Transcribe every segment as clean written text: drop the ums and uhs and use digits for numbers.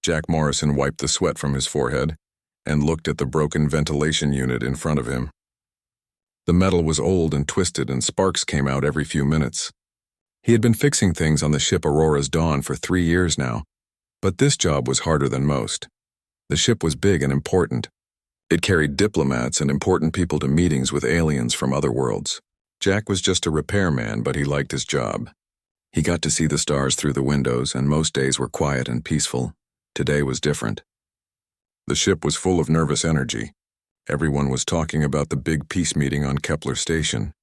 Jack Morrison wiped the sweat from his forehead and looked at the broken ventilation unit in front of him. The metal was old and twisted, and sparks came out every few minutes. He had been fixing things on the ship Aurora's Dawn for 3 years now, but this job was harder than most. The ship was big and important. It carried diplomats and important people to meetings with aliens from other worlds. Jack was just a repairman, but he liked his job. He got to see the stars through the windows, and most days were quiet and peaceful. Today was different. The ship was full of nervous energy. Everyone was talking about the big peace meeting on Kepler Station.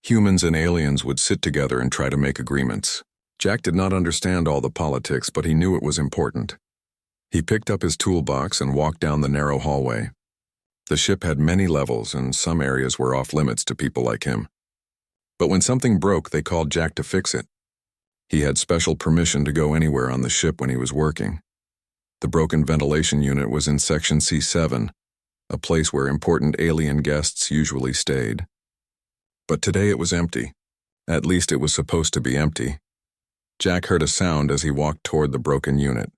Humans and aliens would sit together and try to make agreements. Jack did not understand all the politics, but he knew it was important. He picked up his toolbox and walked down the narrow hallway. The ship had many levels, and some areas were off limits to people like him. But when something broke, they called Jack to fix it. He had special permission to go anywhere on the ship when he was working. The broken ventilation unit was in Section C7, a place where important alien guests usually stayed. But today it was empty. At least it was supposed to be empty. Jack heard a sound as he walked toward the broken unit.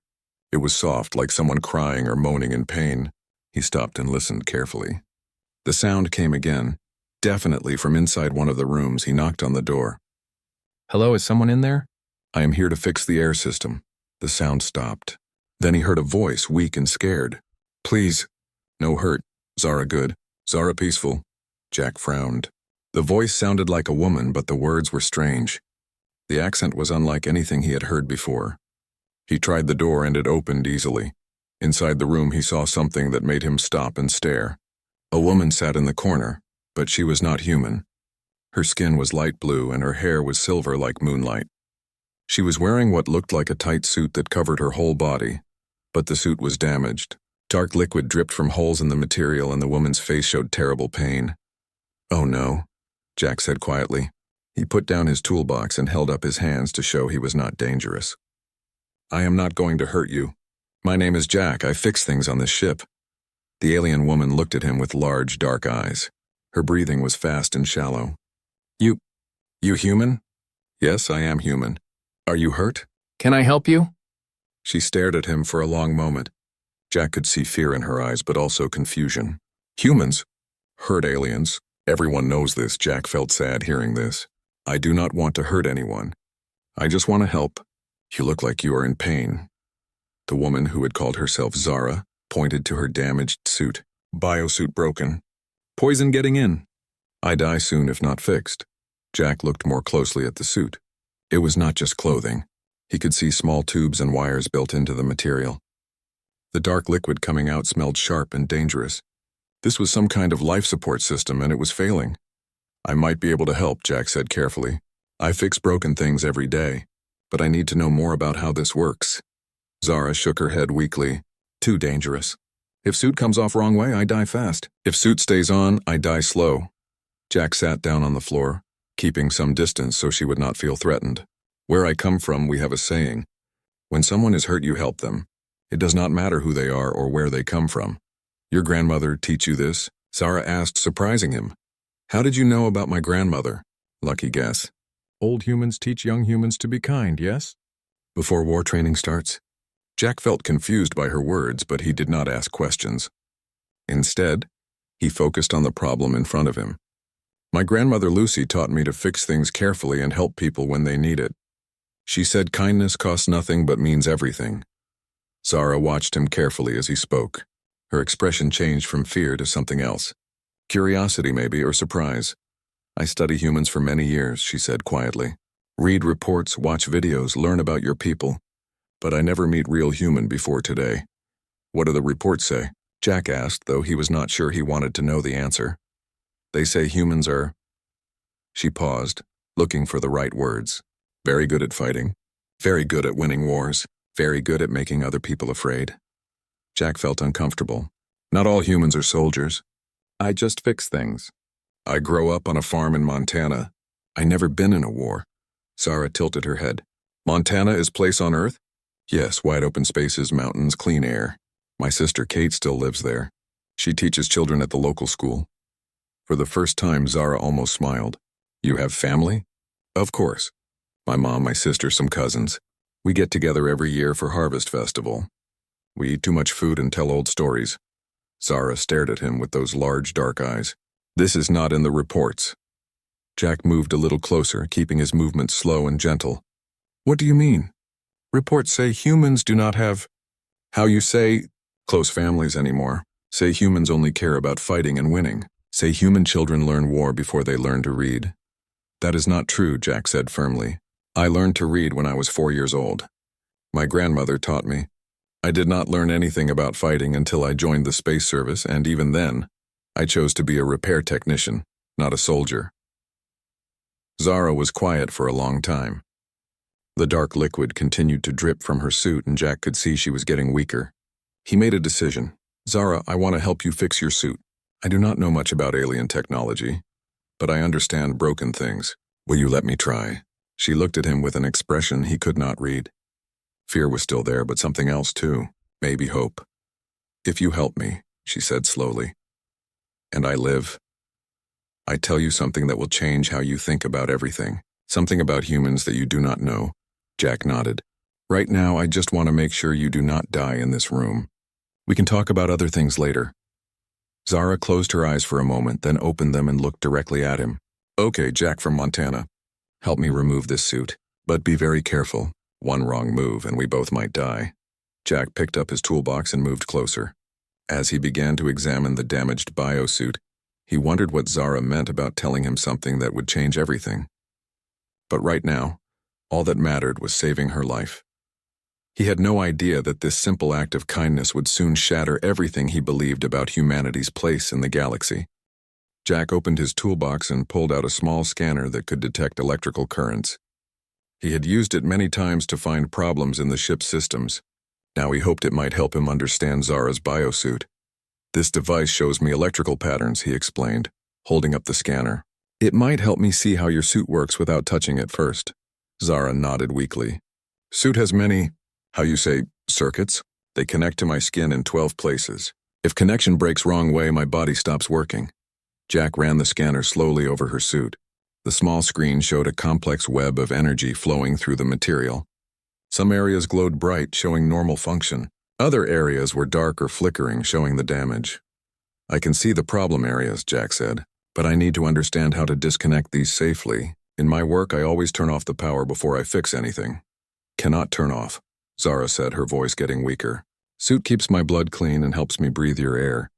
It was soft, like someone crying or moaning in pain. He stopped and listened carefully. The sound came again, definitely from inside one of the rooms. He knocked on the door. "Hello, is someone in there?" "I am here to fix the air system." The sound stopped. Then he heard a voice, weak and scared. "Please. No hurt. Zara good. Zara peaceful." Jack frowned. The voice sounded like a woman, but the words were strange. The accent was unlike anything he had heard before. He tried the door and it opened easily. Inside the room he saw something that made him stop and stare. A woman sat in the corner, but she was not human. Her skin was light blue and her hair was silver like moonlight. She was wearing what looked like a tight suit that covered her whole body, but the suit was damaged. Dark liquid dripped from holes in the material and the woman's face showed terrible pain. "Oh no," Jack said quietly. He put down his toolbox and held up his hands to show he was not dangerous. "I am not going to hurt you. My name is Jack. I fix things on this ship." The alien woman looked at him with large, dark eyes. Her breathing was fast and shallow. You human?" "Yes, I am human. Are you hurt?" "Can I help you?" She stared at him for a long moment. Jack could see fear in her eyes, but also confusion. "Humans? Hurt aliens. Everyone knows this." Jack felt sad hearing this. "I do not want to hurt anyone. I just want to help. You look like you are in pain." The woman, who had called herself Zara, pointed to her damaged suit. "Biosuit broken. Poison getting in. I die soon if not fixed." Jack looked more closely at the suit. It was not just clothing. He could see small tubes and wires built into the material. The dark liquid coming out smelled sharp and dangerous. This was some kind of life support system, and it was failing. "I might be able to help," Jack said carefully. "I fix broken things every day, but I need to know more about how this works." Zara shook her head weakly. "Too dangerous. If suit comes off wrong way, I die fast. If suit stays on, I die slow." Jack sat down on the floor, keeping some distance so she would not feel threatened. "Where I come from, we have a saying. When someone is hurt, you help them. It does not matter who they are or where they come from. Your grandmother teach you this?" Zara asked, surprising him. "How did you know about my grandmother?" "Lucky guess. Old humans teach young humans to be kind, yes?" "Before war training starts?" Jack felt confused by her words, but he did not ask questions. Instead, he focused on the problem in front of him. "My grandmother Lucy taught me to fix things carefully and help people when they need it. She said kindness costs nothing but means everything." Zara watched him carefully as he spoke. Her expression changed from fear to something else. Curiosity maybe, or surprise. "I study humans for many years," she said quietly. "Read reports, watch videos, learn about your people. But I never meet real human before today." "What do the reports say?" Jack asked, though he was not sure he wanted to know the answer. "They say humans are..." She paused, looking for the right words. "Very good at fighting. Very good at winning wars. Very good at making other people afraid." Jack felt uncomfortable. "Not all humans are soldiers. I just fix things. I grow up on a farm in Montana. I never been in a war." Zara tilted her head. "Montana is place on Earth?" "Yes, wide open spaces, mountains, clean air. My sister Kate still lives there. She teaches children at the local school." For the first time, Zara almost smiled. "You have family?" "Of course. My mom, my sister, some cousins. We get together every year for Harvest Festival." We eat too much food and tell old stories. Zara stared at him with those large dark eyes. This is not in the reports. Jack moved a little closer, keeping his movements slow and gentle. What do you mean? Reports say humans do not have, how you say, close families anymore. Say humans only care about fighting and winning. Say human children learn war before they learn to read. That is not true, Jack said firmly. I learned to read when I was 4 years old. My grandmother taught me. I did not learn anything about fighting until I joined the space service, and even then, I chose to be a repair technician, not a soldier. Zara was quiet for a long time. The dark liquid continued to drip from her suit, and Jack could see she was getting weaker. He made a decision. Zara, I want to help you fix your suit. I do not know much about alien technology, but I understand broken things. Will you let me try? She looked at him with an expression he could not read. Fear was still there, but something else too. Maybe hope. If you help me, she said slowly, and I live, I tell you something that will change how you think about everything. Something about humans that you do not know. Jack nodded. Right now, I just want to make sure you do not die in this room. We can talk about other things later. Zara closed her eyes for a moment, then opened them and looked directly at him. Okay, Jack from Montana. Help me remove this suit, but be very careful. One wrong move and we both might die. Jack picked up his toolbox and moved closer. As he began to examine the damaged biosuit, he wondered what Zara meant about telling him something that would change everything. But right now, all that mattered was saving her life. He had no idea that this simple act of kindness would soon shatter everything he believed about humanity's place in the galaxy. Jack opened his toolbox and pulled out a small scanner that could detect electrical currents. He had used it many times to find problems in the ship's systems. Now he hoped it might help him understand Zara's biosuit. This device shows me electrical patterns, he explained, holding up the scanner. It might help me see how your suit works without touching it first. Zara nodded weakly. Suit has many, circuits. They connect to my skin in 12 places. If connection breaks wrong way, my body stops working. Jack ran the scanner slowly over her suit. The small screen showed a complex web of energy flowing through the material. Some areas glowed bright, showing normal function. Other areas were dark or flickering, showing the damage. I can see the problem areas, Jack said, but I need to understand how to disconnect these safely. In my work, I always turn off the power before I fix anything. Cannot turn off, Zara said, her voice getting weaker. Suit keeps my blood clean and helps me breathe your air.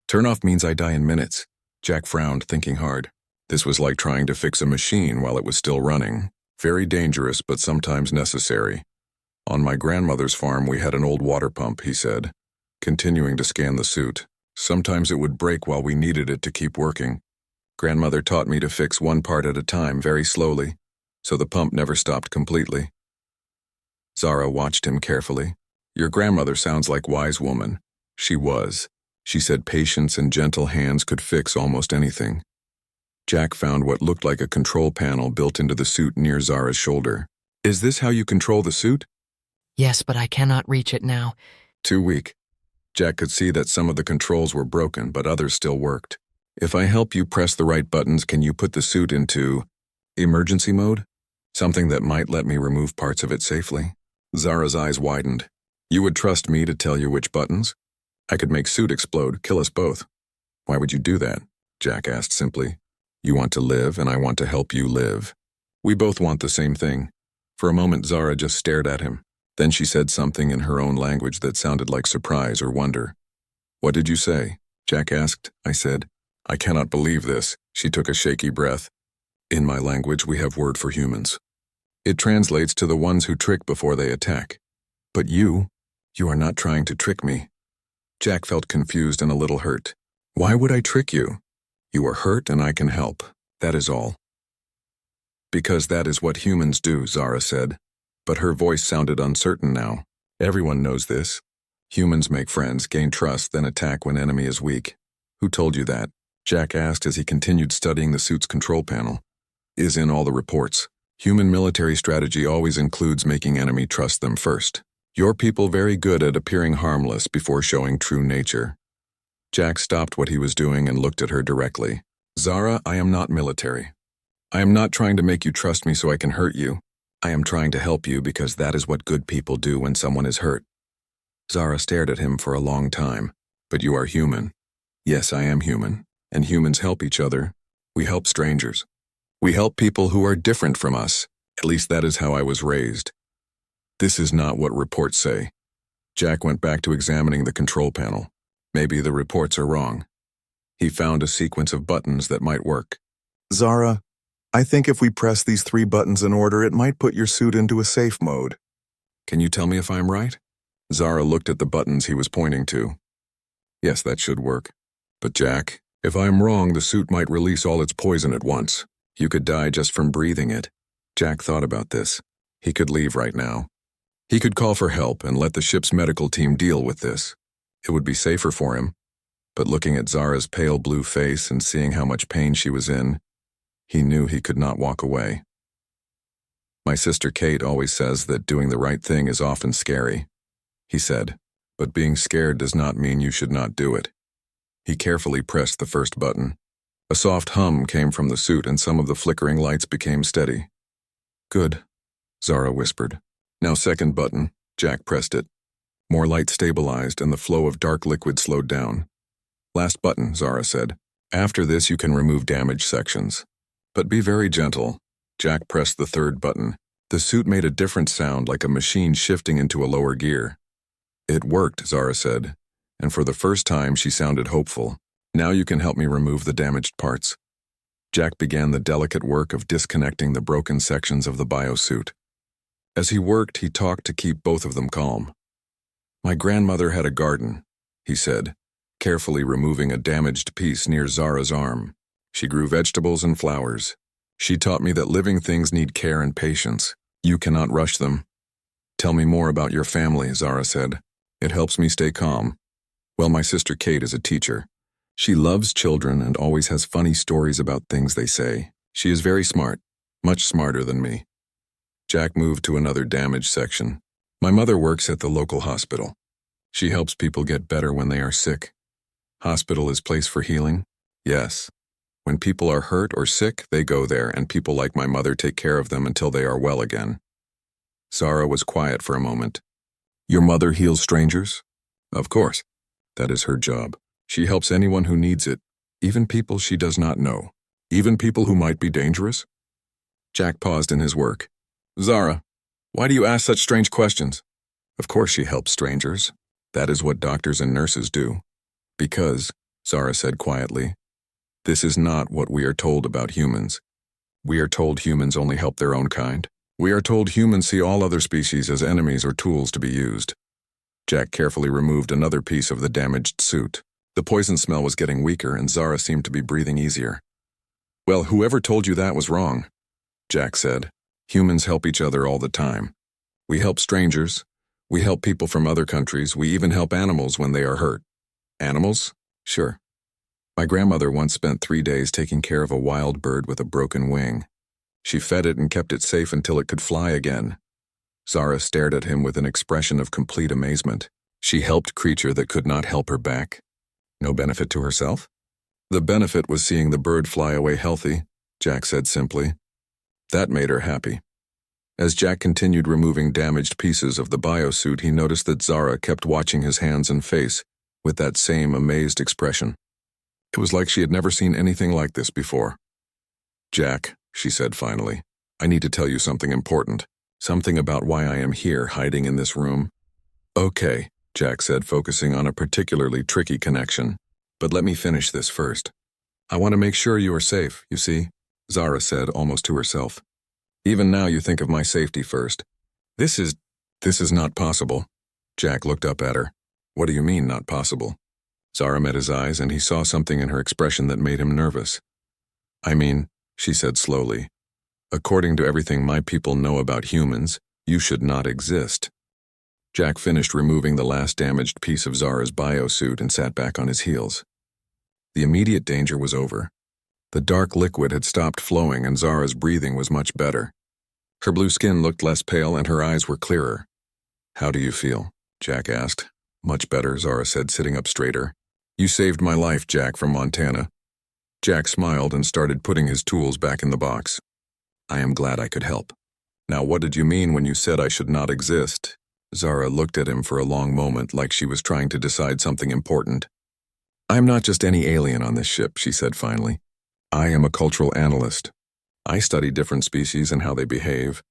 Turn off means I die in minutes. Jack frowned, thinking hard. This was like trying to fix a machine while it was still running. Very dangerous, but sometimes necessary. On my grandmother's farm, we had an old water pump, he said, continuing to scan the suit. Sometimes it would break while we needed it to keep working. Grandmother taught me to fix one part at a time, very slowly, so the pump never stopped completely. Zara watched him carefully. Your grandmother sounds like a wise woman. She was. She said patience and gentle hands could fix almost anything. Jack found what looked like a control panel built into the suit near Zara's shoulder. Is this how you control the suit? Yes, but I cannot reach it now. Too weak. Jack could see that some of the controls were broken, but others still worked. If I help you press the right buttons, can you put the suit into emergency mode? Something that might let me remove parts of it safely. Zara's eyes widened. You would trust me to tell you which buttons? I could make suit explode, kill us both. Why would you do that? Jack asked simply. You want to live, and I want to help you live. We both want the same thing. For a moment, Zara just stared at him. Then she said something in her own language that sounded like surprise or wonder. What did you say? Jack asked. I said, I cannot believe this. She took a shaky breath. In my language, we have word for humans. It translates to the ones who trick before they attack. But you are not trying to trick me. Jack felt confused and a little hurt. Why would I trick you? You are hurt and I can help. That is all. Because that is what humans do, Zara said. But her voice sounded uncertain now. Everyone knows this. Humans make friends, gain trust, then attack when enemy is weak. Who told you that? Jack asked as he continued studying the suit's control panel. Is in all the reports. Human military strategy always includes making enemy trust them first. Your people very good at appearing harmless before showing true nature. Jack stopped what he was doing and looked at her directly. Zara, I am not military. I am not trying to make you trust me so I can hurt you. I am trying to help you because that is what good people do when someone is hurt. Zara stared at him for a long time. But you are human. Yes, I am human. And humans help each other. We help strangers. We help people who are different from us. At least that is how I was raised. This is not what reports say. Jack went back to examining the control panel. Maybe the reports are wrong. He found a sequence of buttons that might work. Zara, I think if we press these 3 buttons in order, it might put your suit into a safe mode. Can you tell me if I'm right? Zara looked at the buttons he was pointing to. Yes, that should work. But Jack, if I'm wrong, the suit might release all its poison at once. You could die just from breathing it. Jack thought about this. He could leave right now. He could call for help and let the ship's medical team deal with this. It would be safer for him. But looking at Zara's pale blue face and seeing how much pain she was in, he knew he could not walk away. My sister Kate always says that doing the right thing is often scary, he said, but being scared does not mean you should not do it. He carefully pressed the first button. A soft hum came from the suit and some of the flickering lights became steady. Good, Zara whispered. Now second button. Jack pressed it. More light stabilized and the flow of dark liquid slowed down. Last button, Zara said. After this you can remove damaged sections. But be very gentle. Jack pressed the third button. The suit made a different sound, like a machine shifting into a lower gear. It worked, Zara said, and for the first time she sounded hopeful. Now you can help me remove the damaged parts. Jack began the delicate work of disconnecting the broken sections of the biosuit. As he worked, he talked to keep both of them calm. My grandmother had a garden, he said, carefully removing a damaged piece near Zara's arm. She grew vegetables and flowers. She taught me that living things need care and patience. You cannot rush them. Tell me more about your family, Zara said. It helps me stay calm. Well, my sister Kate is a teacher. She loves children and always has funny stories about things they say. She is very smart, much smarter than me. Jack moved to another damaged section. My mother works at the local hospital. She helps people get better when they are sick. Hospital is place for healing? Yes. When people are hurt or sick, they go there, and people like my mother take care of them until they are well again. Zara was quiet for a moment. Your mother heals strangers? Of course. That is her job. She helps anyone who needs it, even people she does not know, even people who might be dangerous. Jack paused in his work. Zara, why do you ask such strange questions? Of course she helps strangers. That is what doctors and nurses do. Because, Zara said quietly, this is not what we are told about humans. We are told humans only help their own kind. We are told humans see all other species as enemies or tools to be used. Jack carefully removed another piece of the damaged suit. The poison smell was getting weaker and Zara seemed to be breathing easier. Well, whoever told you that was wrong, Jack said. Humans help each other all the time. We help strangers. We help people from other countries. We even help animals when they are hurt. Animals? Sure. My grandmother once spent 3 days taking care of a wild bird with a broken wing. She fed it and kept it safe until it could fly again. Zara stared at him with an expression of complete amazement. She helped creature that could not help her back. No benefit to herself? The benefit was seeing the bird fly away healthy, Jack said simply. That made her happy. As Jack continued removing damaged pieces of the biosuit, he noticed that Zara kept watching his hands and face with that same amazed expression. It was like she had never seen anything like this before. Jack, she said finally, I need to tell you something important. Something about why I am here, hiding in this room. Okay, Jack said, focusing on a particularly tricky connection. But let me finish this first. I want to make sure you are safe, you see, Zara said almost to herself. Even now you think of my safety first. This is not possible. Jack looked up at her. What do you mean, not possible? Zara met his eyes and he saw something in her expression that made him nervous. I mean, she said slowly, according to everything my people know about humans, you should not exist. Jack finished removing the last damaged piece of Zara's biosuit and sat back on his heels. The immediate danger was over. The dark liquid had stopped flowing and Zara's breathing was much better. Her blue skin looked less pale and her eyes were clearer. How do you feel? Jack asked. Much better, Zara said, sitting up straighter. You saved my life, Jack from Montana. Jack smiled and started putting his tools back in the box. I am glad I could help. Now, what did you mean when you said I should not exist? Zara looked at him for a long moment like she was trying to decide something important. I'm not just any alien on this ship, she said finally. I am a cultural analyst. I study different species and how they behave.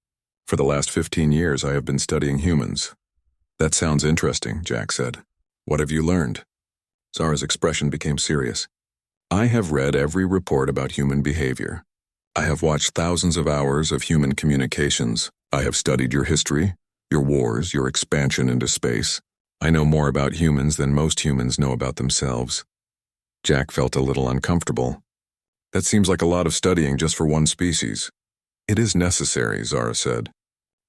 For the last 15 years, I have been studying humans. That sounds interesting, Jack said. What have you learned? Zara's expression became serious. I have read every report about human behavior. I have watched thousands of hours of human communications. I have studied your history, your wars, your expansion into space. I know more about humans than most humans know about themselves. Jack felt a little uncomfortable. That seems like a lot of studying just for one species. It is necessary, Zara said,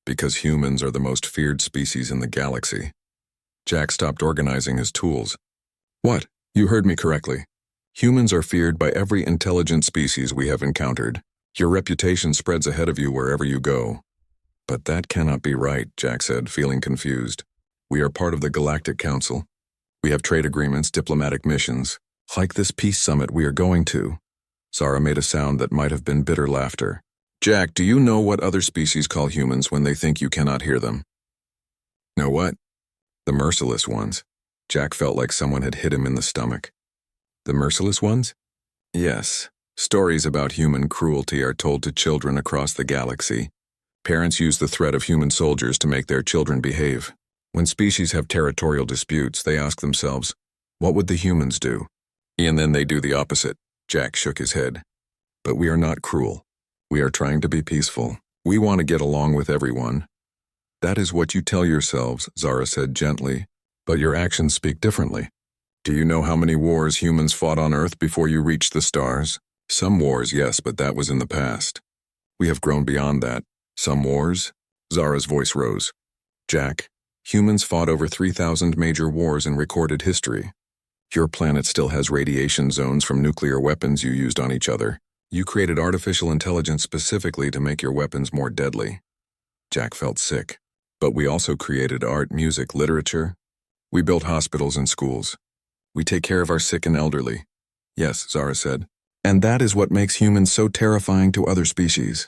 because humans are the most feared species in the galaxy. Jack stopped organizing his tools. What? You heard me correctly. Humans are feared by every intelligent species we have encountered. Your reputation spreads ahead of you wherever you go. But that cannot be right, Jack said, feeling confused. We are part of the Galactic Council. We have trade agreements, diplomatic missions. Like this peace summit we are going to. Zara made a sound that might have been bitter laughter. Jack, do you know what other species call humans when they think you cannot hear them? Know what? The merciless ones. Jack felt like someone had hit him in the stomach. The merciless ones? Yes. Stories about human cruelty are told to children across the galaxy. Parents use the threat of human soldiers to make their children behave. When species have territorial disputes, they ask themselves, what would the humans do? And then they do the opposite. Jack shook his head. But we are not cruel. We are trying to be peaceful. We want to get along with everyone. That is what you tell yourselves, Zara said gently, but your actions speak differently. Do you know how many wars humans fought on Earth before you reached the stars? Some wars, yes, but that was in the past. We have grown beyond that. Some wars? Zara's voice rose. Jack, humans fought over 3,000 major wars in recorded history. Your planet still has radiation zones from nuclear weapons you used on each other. You created artificial intelligence specifically to make your weapons more deadly. Jack felt sick. But we also created art, music, literature. We built hospitals and schools. We take care of our sick and elderly. Yes, Zara said. And that is what makes humans so terrifying to other species.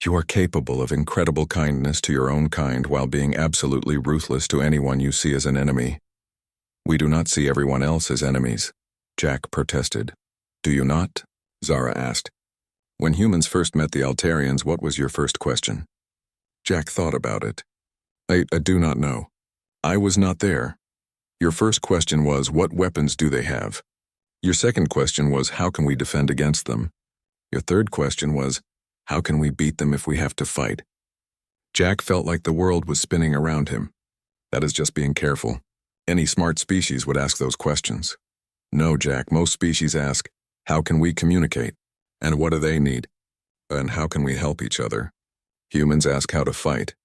You are capable of incredible kindness to your own kind while being absolutely ruthless to anyone you see as an enemy. We do not see everyone else as enemies, Jack protested. Do you not? Zara asked. When humans first met the Altarians, what was your first question? Jack thought about it. I do not know. I was not there. Your first question was, what weapons do they have? Your second question was, how can we defend against them? Your third question was, how can we beat them if we have to fight? Jack felt like the world was spinning around him. That is just being careful. Any smart species would ask those questions. No, Jack, most species ask, how can we communicate? And what do they need? And how can we help each other? Humans ask how to fight.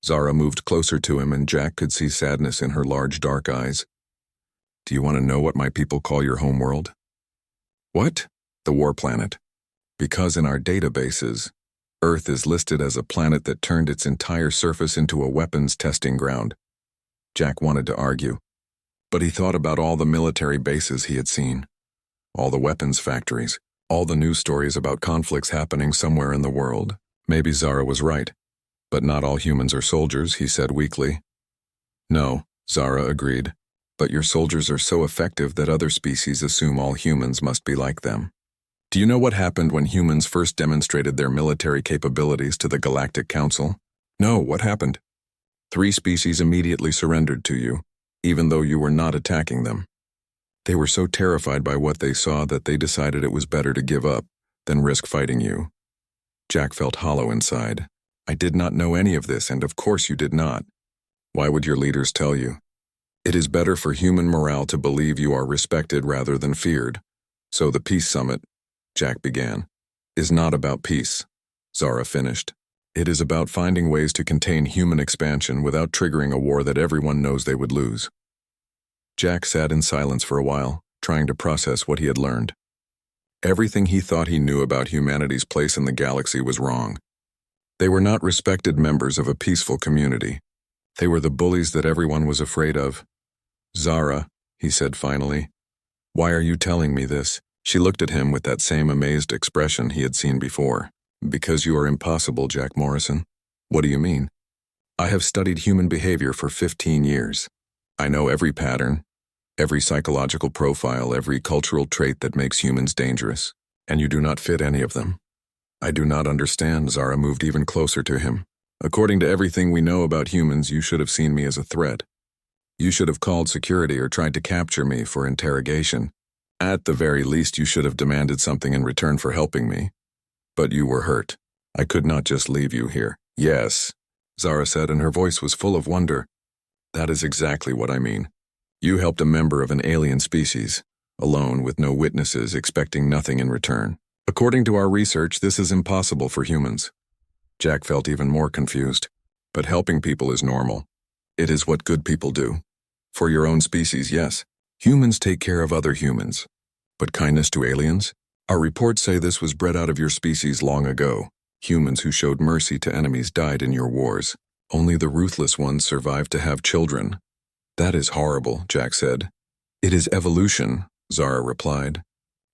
Zara moved closer to him and Jack could see sadness in her large dark eyes. Do you want to know what my people call your homeworld? What? The war planet. Because in our databases, Earth is listed as a planet that turned its entire surface into a weapons testing ground. Jack wanted to argue, but he thought about all the military bases he had seen, all the weapons factories, all the news stories about conflicts happening somewhere in the world. Maybe Zara was right, but not all humans are soldiers, he said weakly. No, Zara agreed, but your soldiers are so effective that other species assume all humans must be like them. Do you know what happened when humans first demonstrated their military capabilities to the Galactic Council? No, what happened? 3 species immediately surrendered to you, even though you were not attacking them. They were so terrified by what they saw that they decided it was better to give up than risk fighting you. Jack felt hollow inside. I did not know any of this, and of course you did not. Why would your leaders tell you? It is better for human morale to believe you are respected rather than feared. So the peace summit, Jack began, is not about peace, Zara finished. It is about finding ways to contain human expansion without triggering a war that everyone knows they would lose. Jack sat in silence for a while, trying to process what he had learned. Everything he thought he knew about humanity's place in the galaxy was wrong. They were not respected members of a peaceful community. They were the bullies that everyone was afraid of. Zara, he said finally, why are you telling me this? She looked at him with that same amazed expression he had seen before. Because you are impossible, Jack Morrison. What do you mean? I have studied human behavior for 15 years. I know every pattern, every psychological profile, every cultural trait that makes humans dangerous, and you do not fit any of them. I do not understand. Zara moved even closer to him. According to everything we know about humans, you should have seen me as a threat. You should have called security or tried to capture me for interrogation. At the very least, you should have demanded something in return for helping me. But you were hurt. I could not just leave you here. Yes, Zara said, and her voice was full of wonder. That is exactly what I mean. You helped a member of an alien species, alone with no witnesses, expecting nothing in return. According to our research, this is impossible for humans. Jack felt even more confused. But helping people is normal. It is what good people do. For your own species, yes. Humans take care of other humans. But kindness to aliens? Our reports say this was bred out of your species long ago. Humans who showed mercy to enemies died in your wars. Only the ruthless ones survived to have children. That is horrible, Jack said. It is evolution, Zara replied.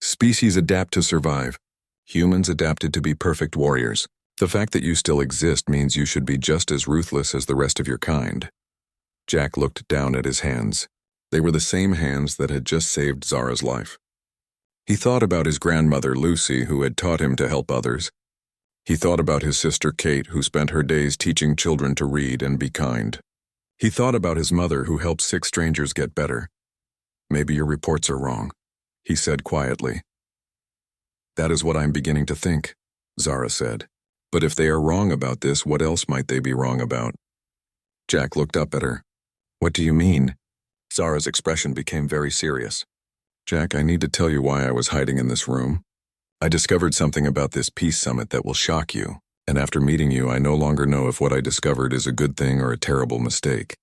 Species adapt to survive. Humans adapted to be perfect warriors. The fact that you still exist means you should be just as ruthless as the rest of your kind. Jack looked down at his hands. They were the same hands that had just saved Zara's life. He thought about his grandmother, Lucy, who had taught him to help others. He thought about his sister, Kate, who spent her days teaching children to read and be kind. He thought about his mother, who helped sick strangers get better. Maybe your reports are wrong, he said quietly. That is what I'm beginning to think, Zara said. But if they are wrong about this, what else might they be wrong about? Jack looked up at her. What do you mean? Zara's expression became very serious. Jack, I need to tell you why I was hiding in this room. I discovered something about this peace summit that will shock you, and after meeting you, I no longer know if what I discovered is a good thing or a terrible mistake.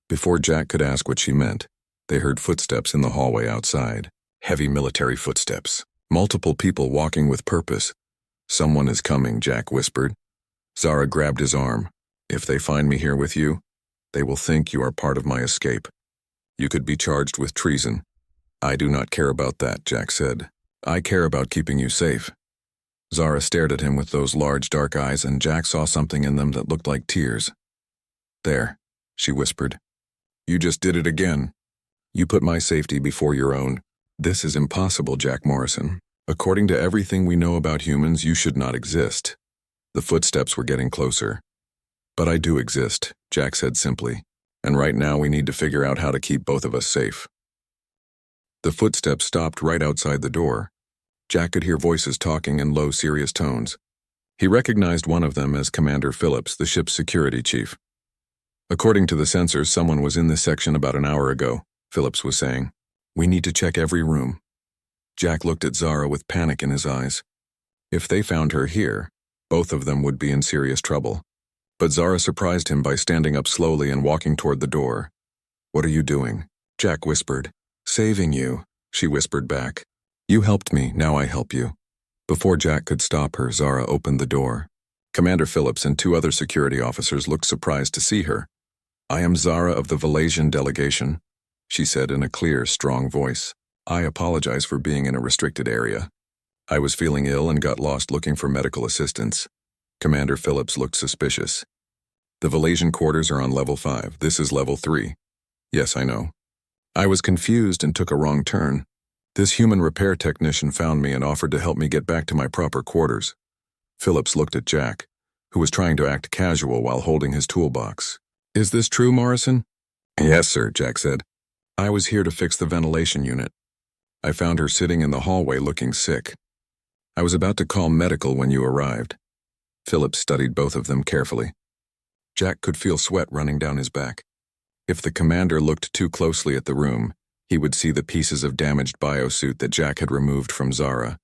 Before Jack could ask what she meant, they heard footsteps in the hallway outside. Heavy military footsteps. Multiple people walking with purpose. Someone is coming, Jack whispered. Zara grabbed his arm. If they find me here with you, they will think you are part of my escape. You could be charged with treason. I do not care about that, Jack said. I care about keeping you safe. Zara stared at him with those large dark eyes, and Jack saw something in them that looked like tears. There, she whispered. You just did it again. You put my safety before your own. This is impossible, Jack Morrison. According to everything we know about humans, you should not exist. The footsteps were getting closer. But I do exist, Jack said simply, and right now we need to figure out how to keep both of us safe. The footsteps stopped right outside the door. Jack could hear voices talking in low, serious tones. He recognized one of them as Commander Phillips, the ship's security chief. According to the sensors, someone was in this section about an hour ago, Phillips was saying. We need to check every room. Jack looked at Zara with panic in his eyes. If they found her here, both of them would be in serious trouble. But Zara surprised him by standing up slowly and walking toward the door. What are you doing? Jack whispered. Saving you, she whispered back. You helped me, now I help you. Before Jack could stop her, Zara opened the door. Commander Phillips and two other security officers looked surprised to see her. I am Zara of the Valasian delegation, she said in a clear, strong voice. I apologize for being in a restricted area. I was feeling ill and got lost looking for medical assistance. Commander Phillips looked suspicious. The Valasian quarters are on level 5. This is level 3. Yes, I know. I was confused and took a wrong turn. This human repair technician found me and offered to help me get back to my proper quarters. Phillips looked at Jack, who was trying to act casual while holding his toolbox. Is this true, Morrison? Yes, sir, Jack said. I was here to fix the ventilation unit. I found her sitting in the hallway looking sick. I was about to call medical when you arrived. Phillips studied both of them carefully. Jack could feel sweat running down his back. If the commander looked too closely at the room, he would see the pieces of damaged biosuit that Jack had removed from Zara.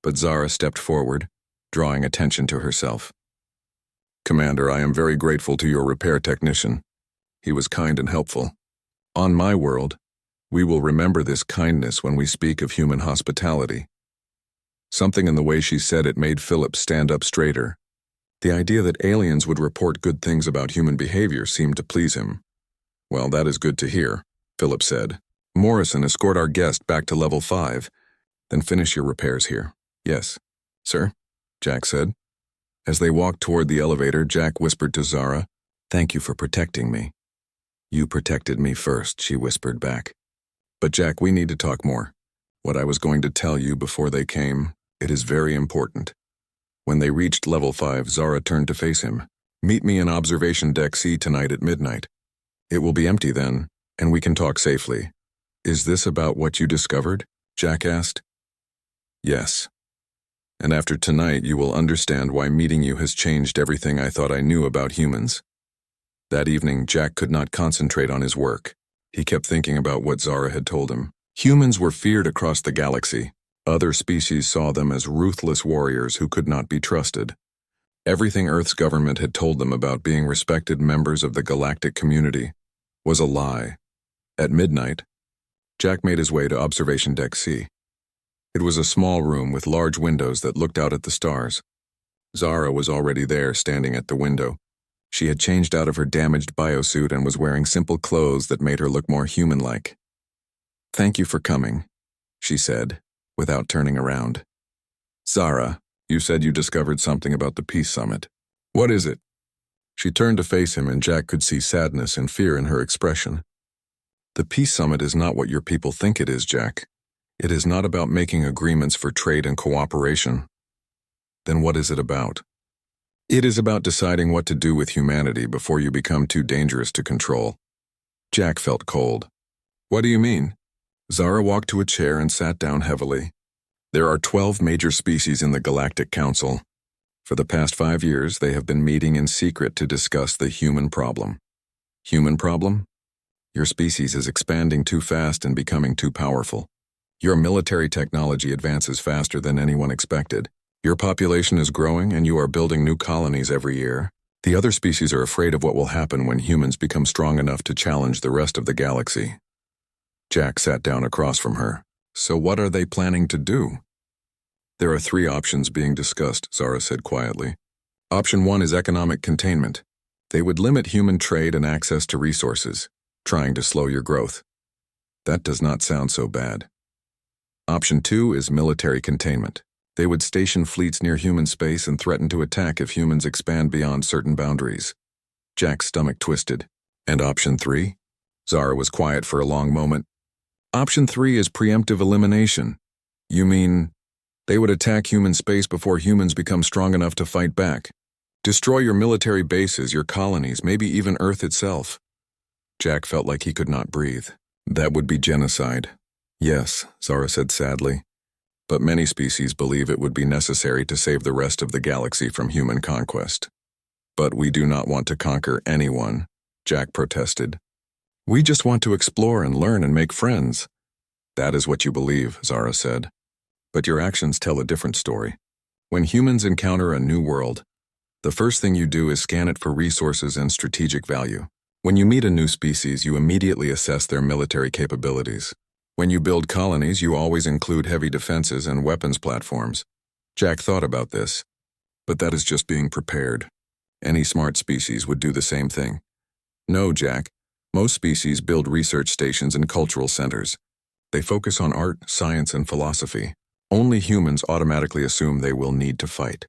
But Zara stepped forward, drawing attention to herself. Commander, I am very grateful to your repair technician. He was kind and helpful. On my world, we will remember this kindness when we speak of human hospitality. Something in the way she said it made Philip stand up straighter. The idea that aliens would report good things about human behavior seemed to please him. Well, that is good to hear, Philip said. Morrison, escort our guest back to level 5, then finish your repairs here. Yes, sir, Jack said. As they walked toward the elevator, Jack whispered to Zara, Thank you for protecting me. You protected me first, she whispered back. But Jack, we need to talk more. What I was going to tell you before they came, it is very important. When they reached level 5, Zara turned to face him. Meet me in Observation Deck C tonight at midnight. It will be empty then, and we can talk safely. Is this about what you discovered? Jack asked. Yes. And after tonight, you will understand why meeting you has changed everything I thought I knew about humans. That evening, Jack could not concentrate on his work. He kept thinking about what Zara had told him. Humans were feared across the galaxy. Other species saw them as ruthless warriors who could not be trusted. Everything Earth's government had told them about being respected members of the galactic community was a lie. At midnight, Jack made his way to Observation Deck C. It was a small room with large windows that looked out at the stars. Zara was already there, standing at the window. She had changed out of her damaged biosuit and was wearing simple clothes that made her look more human-like. Thank you for coming, she said, without turning around. Zara, you said you discovered something about the Peace Summit. What is it? She turned to face him, and Jack could see sadness and fear in her expression. The Peace Summit is not what your people think it is, Jack. It is not about making agreements for trade and cooperation. Then what is it about? It is about deciding what to do with humanity before you become too dangerous to control. Jack felt cold. What do you mean? Zara walked to a chair and sat down heavily. There are 12 major species in the Galactic Council. For the past 5 years, they have been meeting in secret to discuss the human problem. Human problem? Your species is expanding too fast and becoming too powerful. Your military technology advances faster than anyone expected. Your population is growing and you are building new colonies every year. The other species are afraid of what will happen when humans become strong enough to challenge the rest of the galaxy. Jack sat down across from her. So what are they planning to do? There are 3 options being discussed, Zara said quietly. Option 1 is economic containment. They would limit human trade and access to resources, trying to slow your growth. That does not sound so bad. Option 2 is military containment. They would station fleets near human space and threaten to attack if humans expand beyond certain boundaries. Jack's stomach twisted. And option 3? Zara was quiet for a long moment. Option 3 is preemptive elimination. You mean, they would attack human space before humans become strong enough to fight back? Destroy your military bases, your colonies, maybe even Earth itself. Jack felt like he could not breathe. That would be genocide. Yes, Zara said sadly. But many species believe it would be necessary to save the rest of the galaxy from human conquest. But we do not want to conquer anyone, Jack protested. We just want to explore and learn and make friends. That is what you believe, Zara said. But your actions tell a different story. When humans encounter a new world, the first thing you do is scan it for resources and strategic value. When you meet a new species, you immediately assess their military capabilities. When you build colonies, you always include heavy defenses and weapons platforms. Jack thought about this, but that is just being prepared. Any smart species would do the same thing. No, Jack, most species build research stations and cultural centers. They focus on art, science, and philosophy. Only humans automatically assume they will need to fight.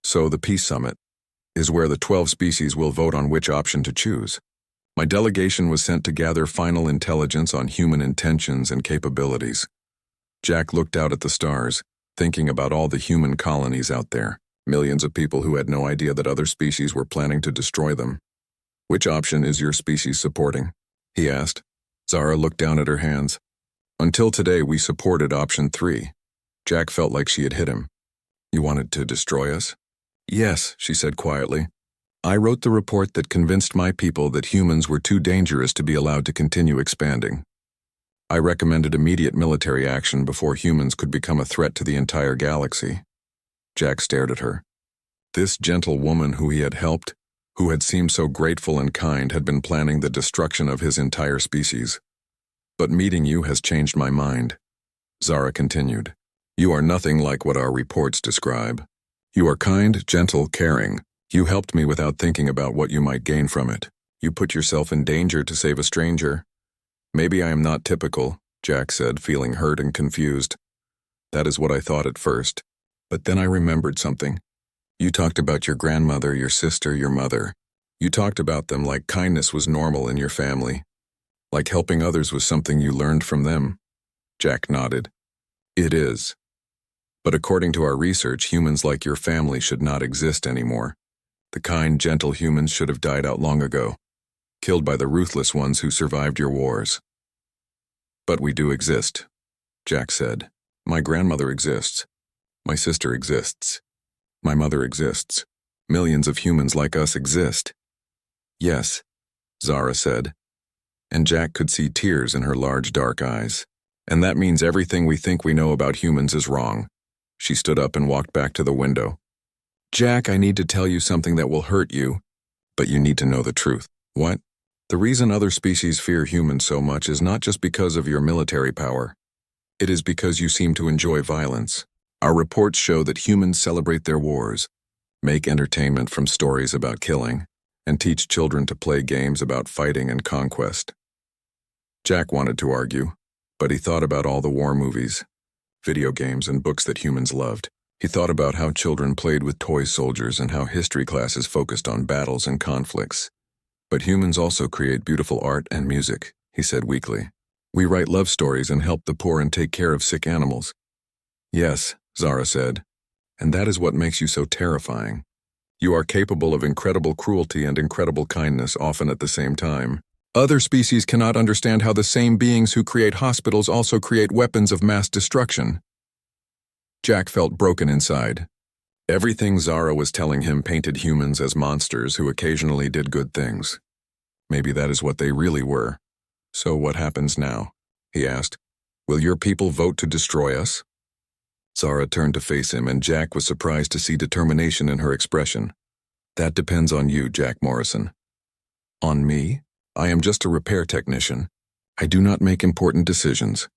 So the Peace Summit is where the 12 species will vote on which option to choose. My delegation was sent to gather final intelligence on human intentions and capabilities. Jack looked out at the stars, thinking about all the human colonies out there, millions of people who had no idea that other species were planning to destroy them. Which option is your species supporting? He asked. Zara looked down at her hands. Until today, we supported option 3. Jack felt like she had hit him. You wanted to destroy us? Yes, she said quietly. I wrote the report that convinced my people that humans were too dangerous to be allowed to continue expanding. I recommended immediate military action before humans could become a threat to the entire galaxy. Jack stared at her. This gentle woman who he had helped, who had seemed so grateful and kind, had been planning the destruction of his entire species. But meeting you has changed my mind. Zara continued. You are nothing like what our reports describe. You are kind, gentle, caring. You helped me without thinking about what you might gain from it. You put yourself in danger to save a stranger. Maybe I am not typical, Jack said, feeling hurt and confused. That is what I thought at first. But then I remembered something. You talked about your grandmother, your sister, your mother. You talked about them like kindness was normal in your family, like helping others was something you learned from them. Jack nodded. It is. But according to our research, humans like your family should not exist anymore. The kind, gentle humans should have died out long ago, killed by the ruthless ones who survived your wars. But we do exist, Jack said. My grandmother exists. My sister exists. My mother exists. Millions of humans like us exist. Yes, Zara said, and Jack could see tears in her large dark eyes. And that means everything we think we know about humans is wrong. She stood up and walked back to the window. Jack, I need to tell you something that will hurt you, but you need to know the truth. What? The reason other species fear humans so much is not just because of your military power. It is because you seem to enjoy violence. Our reports show that humans celebrate their wars, make entertainment from stories about killing, and teach children to play games about fighting and conquest. Jack wanted to argue, but he thought about all the war movies, video games, and books that humans loved. He thought about how children played with toy soldiers and how history classes focused on battles and conflicts. But humans also create beautiful art and music, he said weakly. We write love stories and help the poor and take care of sick animals. Yes, Zara said, and that is what makes you so terrifying. You are capable of incredible cruelty and incredible kindness, often at the same time. Other species cannot understand how the same beings who create hospitals also create weapons of mass destruction. Jack felt broken inside. Everything Zara was telling him painted humans as monsters who occasionally did good things. Maybe that is what they really were. So what happens now? He asked. Will your people vote to destroy us? Zara turned to face him, and Jack was surprised to see determination in her expression. That depends on you, Jack Morrison. On me? I am just a repair technician. I do not make important decisions.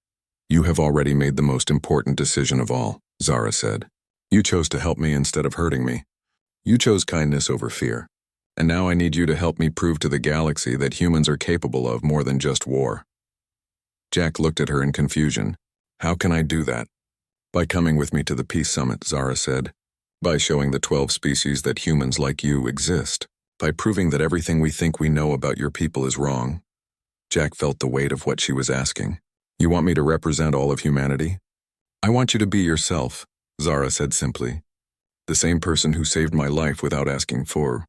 You have already made the most important decision of all, Zara said. You chose to help me instead of hurting me. You chose kindness over fear. And now I need you to help me prove to the galaxy that humans are capable of more than just war. Jack looked at her in confusion. How can I do that? By coming with me to the Peace Summit, Zara said. By showing the 12 species that humans like you exist. By proving that everything we think we know about your people is wrong. Jack felt the weight of what she was asking. You want me to represent all of humanity? I want you to be yourself, Zara said simply. The same person who saved my life without asking for.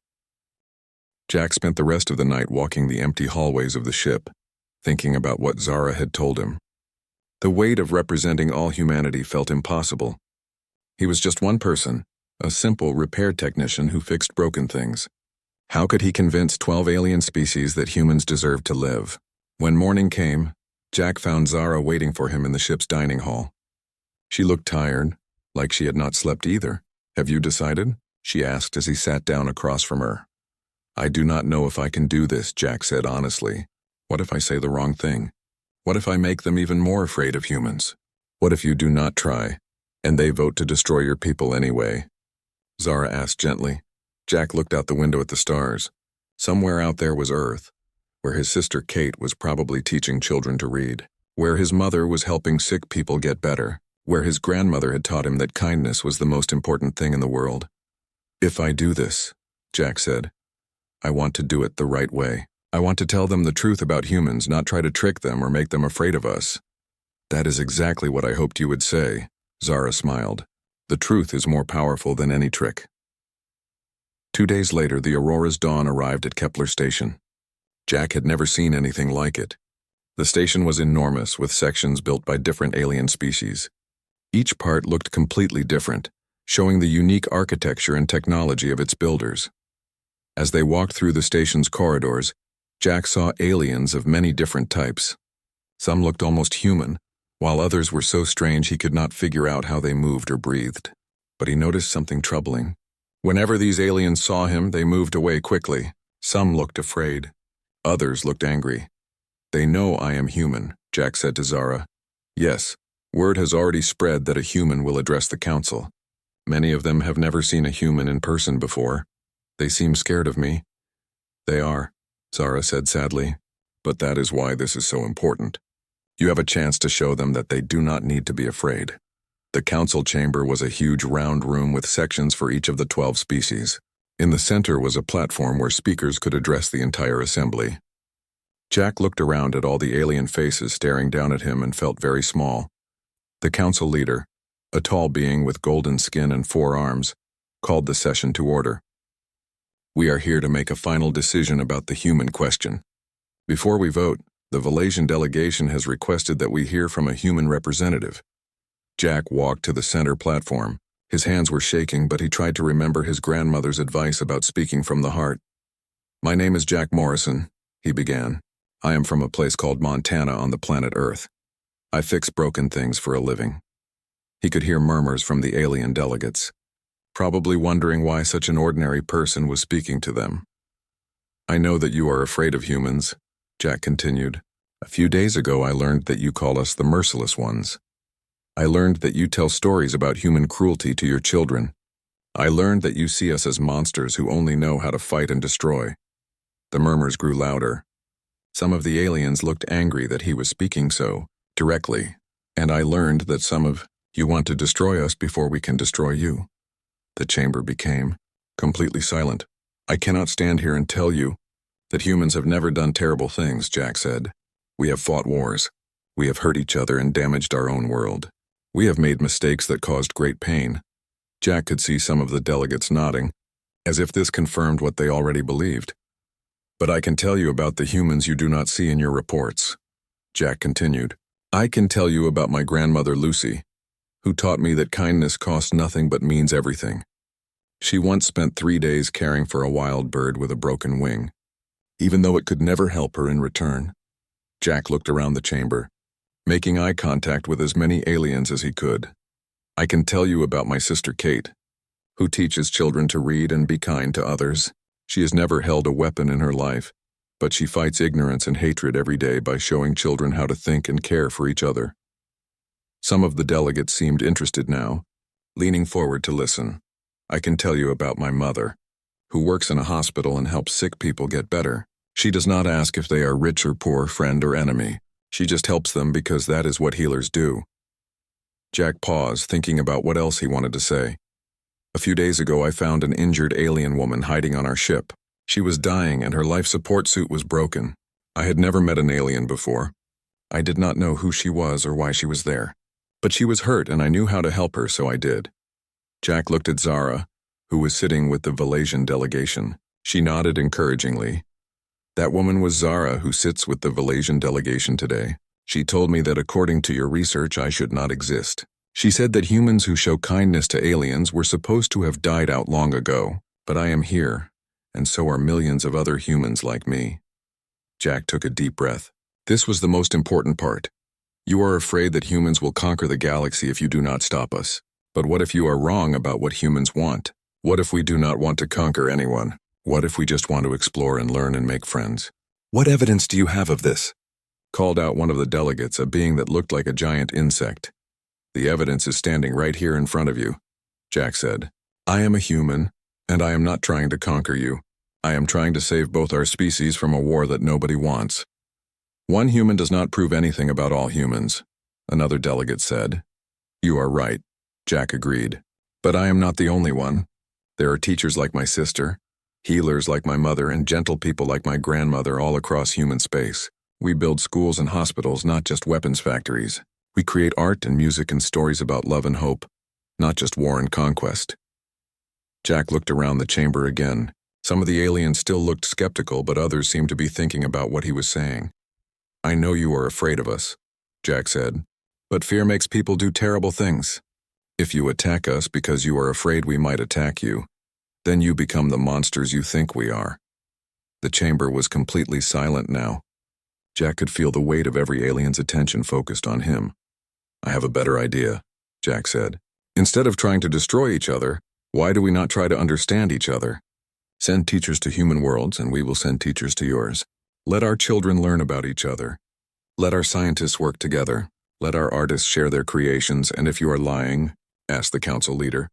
Jack spent the rest of the night walking the empty hallways of the ship, thinking about what Zara had told him. The weight of representing all humanity felt impossible. He was just one person, a simple repair technician who fixed broken things. How could he convince 12 alien species that humans deserved to live? When morning came, Jack found Zara waiting for him in the ship's dining hall. She looked tired, like she had not slept either. Have you decided? She asked as he sat down across from her. I do not know if I can do this, Jack said honestly. What if I say the wrong thing? What if I make them even more afraid of humans? What if you do not try, and they vote to destroy your people anyway? Zara asked gently. Jack looked out the window at the stars. Somewhere out there was Earth, where his sister Kate was probably teaching children to read, where his mother was helping sick people get better, where his grandmother had taught him that kindness was the most important thing in the world. If I do this, Jack said, I want to do it the right way. I want to tell them the truth about humans, not try to trick them or make them afraid of us. That is exactly what I hoped you would say, Zara smiled. The truth is more powerful than any trick. 2 days later, the Aurora's dawn arrived at Kepler Station. Jack had never seen anything like it. The station was enormous, with sections built by different alien species. Each part looked completely different, showing the unique architecture and technology of its builders. As they walked through the station's corridors, Jack saw aliens of many different types. Some looked almost human, while others were so strange he could not figure out how they moved or breathed. But he noticed something troubling. Whenever these aliens saw him, they moved away quickly. Some looked afraid. Others looked angry. They know I am human, Jack said to Zara. Yes, word has already spread that a human will address the council. Many of them have never seen a human in person before. They seem scared of me. They are, Zara said sadly, but that is why this is so important. You have a chance to show them that they do not need to be afraid. The council chamber was a huge round room with sections for each of the 12 species. In the center was a platform where speakers could address the entire assembly. Jack looked around at all the alien faces staring down at him and felt very small. The council leader, a tall being with golden skin and 4 arms, called the session to order. We are here to make a final decision about the human question. Before we vote, the Valasian delegation has requested that we hear from a human representative. Jack walked to the center platform. His hands were shaking, but he tried to remember his grandmother's advice about speaking from the heart. My name is Jack Morrison, he began. I am from a place called Montana on the planet Earth. I fix broken things for a living. He could hear murmurs from the alien delegates, probably wondering why such an ordinary person was speaking to them. I know that you are afraid of humans, Jack continued. A few days ago I learned that you call us the merciless ones. I learned that you tell stories about human cruelty to your children. I learned that you see us as monsters who only know how to fight and destroy. The murmurs grew louder. Some of the aliens looked angry that he was speaking so directly, and I learned that some of you want to destroy us before we can destroy you. The chamber became completely silent. I cannot stand here and tell you that humans have never done terrible things, Jack said. We have fought wars. We have hurt each other and damaged our own world. We have made mistakes that caused great pain. Jack could see some of the delegates nodding, as if this confirmed what they already believed. But I can tell you about the humans you do not see in your reports, Jack continued. I can tell you about my grandmother Lucy, who taught me that kindness costs nothing but means everything. She once spent 3 days caring for a wild bird with a broken wing, even though it could never help her in return. Jack looked around the chamber, making eye contact with as many aliens as he could. I can tell you about my sister Kate, who teaches children to read and be kind to others. She has never held a weapon in her life, but she fights ignorance and hatred every day by showing children how to think and care for each other. Some of the delegates seemed interested now, leaning forward to listen. I can tell you about my mother, who works in a hospital and helps sick people get better. She does not ask if they are rich or poor, friend or enemy. She just helps them because that is what healers do. Jack paused, thinking about what else he wanted to say. A few days ago I found an injured alien woman hiding on our ship. She was dying and her life support suit was broken. I had never met an alien before. I did not know who she was or why she was there. But she was hurt and I knew how to help her, so I did. Jack looked at Zara, who was sitting with the Valasian delegation. She nodded encouragingly. That woman was Zara, who sits with the Valasian delegation today. She told me that according to your research I should not exist. She said that humans who show kindness to aliens were supposed to have died out long ago, but I am here, and so are millions of other humans like me. Jack took a deep breath. This was the most important part. You are afraid that humans will conquer the galaxy if you do not stop us. But what if you are wrong about what humans want? What if we do not want to conquer anyone? What if we just want to explore and learn and make friends? What evidence do you have of this? Called out one of the delegates, a being that looked like a giant insect. The evidence is standing right here in front of you, Jack said. I am a human, and I am not trying to conquer you. I am trying to save both our species from a war that nobody wants. One human does not prove anything about all humans, another delegate said. You are right, Jack agreed. But I am not the only one. There are teachers like my sister, healers like my mother, and gentle people like my grandmother all across human space. We build schools and hospitals, not just weapons factories. We create art and music and stories about love and hope, not just war and conquest. Jack looked around the chamber again. Some of the aliens still looked skeptical, but others seemed to be thinking about what he was saying. I know you are afraid of us, Jack said, but fear makes people do terrible things. If you attack us because you are afraid we might attack you, then you become the monsters you think we are. The chamber was completely silent now. Jack could feel the weight of every alien's attention focused on him. I have a better idea, Jack said. Instead of trying to destroy each other, why do we not try to understand each other? Send teachers to human worlds and we will send teachers to yours. Let our children learn about each other. Let our scientists work together. Let our artists share their creations, and if you are lying, asked the council leader,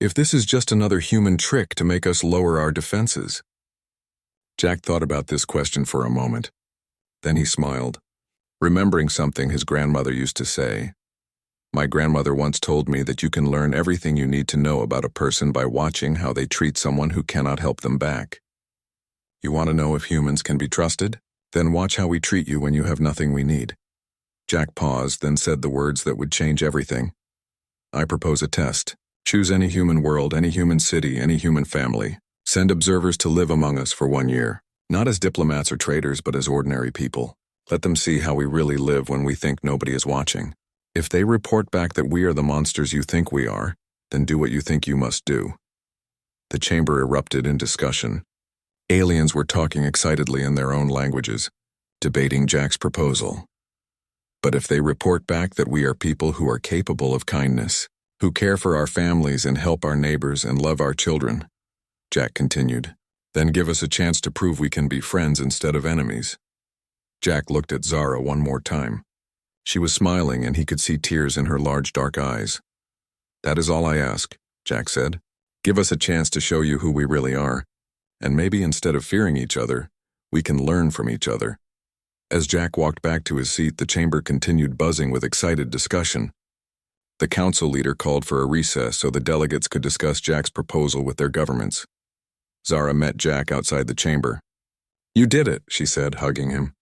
if this is just another human trick to make us lower our defenses. Jack thought about this question for a moment. Then he smiled, remembering something his grandmother used to say. My grandmother once told me that you can learn everything you need to know about a person by watching how they treat someone who cannot help them back. You want to know if humans can be trusted? Then watch how we treat you when you have nothing we need. Jack paused, then said the words that would change everything. I propose a test. Choose any human world, any human city, any human family. Send observers to live among us for 1 year. Not as diplomats or traitors, but as ordinary people. Let them see how we really live when we think nobody is watching. If they report back that we are the monsters you think we are, then do what you think you must do. The chamber erupted in discussion. Aliens were talking excitedly in their own languages, debating Jack's proposal. But if they report back that we are people who are capable of kindness, who care for our families and help our neighbors and love our children, Jack continued, then give us a chance to prove we can be friends instead of enemies. Jack looked at Zara one more time. She was smiling and he could see tears in her large dark eyes. That is all I ask, Jack said. Give us a chance to show you who we really are, and maybe instead of fearing each other, we can learn from each other. As Jack walked back to his seat, the chamber continued buzzing with excited discussion. The council leader called for a recess so the delegates could discuss Jack's proposal with their governments. Zara met Jack outside the chamber. You did it, she said, hugging him.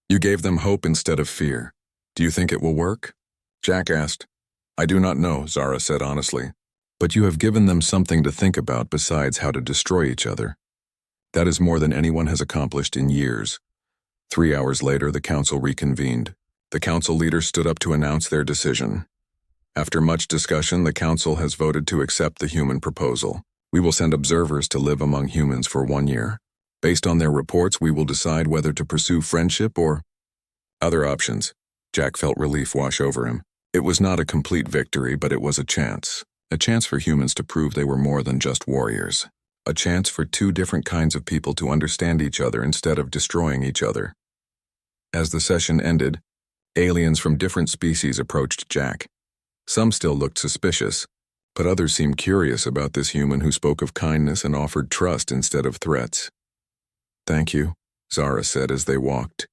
You gave them hope instead of fear. Do you think it will work? Jack asked. I do not know, Zara said honestly. But you have given them something to think about besides how to destroy each other. That is more than anyone has accomplished in years. 3 hours later, the council reconvened. The council leaders stood up to announce their decision. After much discussion, the council has voted to accept the human proposal. We will send observers to live among humans for 1 year. Based on their reports, we will decide whether to pursue friendship or other options. Jack felt relief wash over him. It was not a complete victory, but it was a chance for humans to prove they were more than just warriors. A chance for 2 different kinds of people to understand each other instead of destroying each other. As the session ended, aliens from different species approached Jack. Some still looked suspicious, but others seemed curious about this human who spoke of kindness and offered trust instead of threats. Thank you, Zara said as they walked.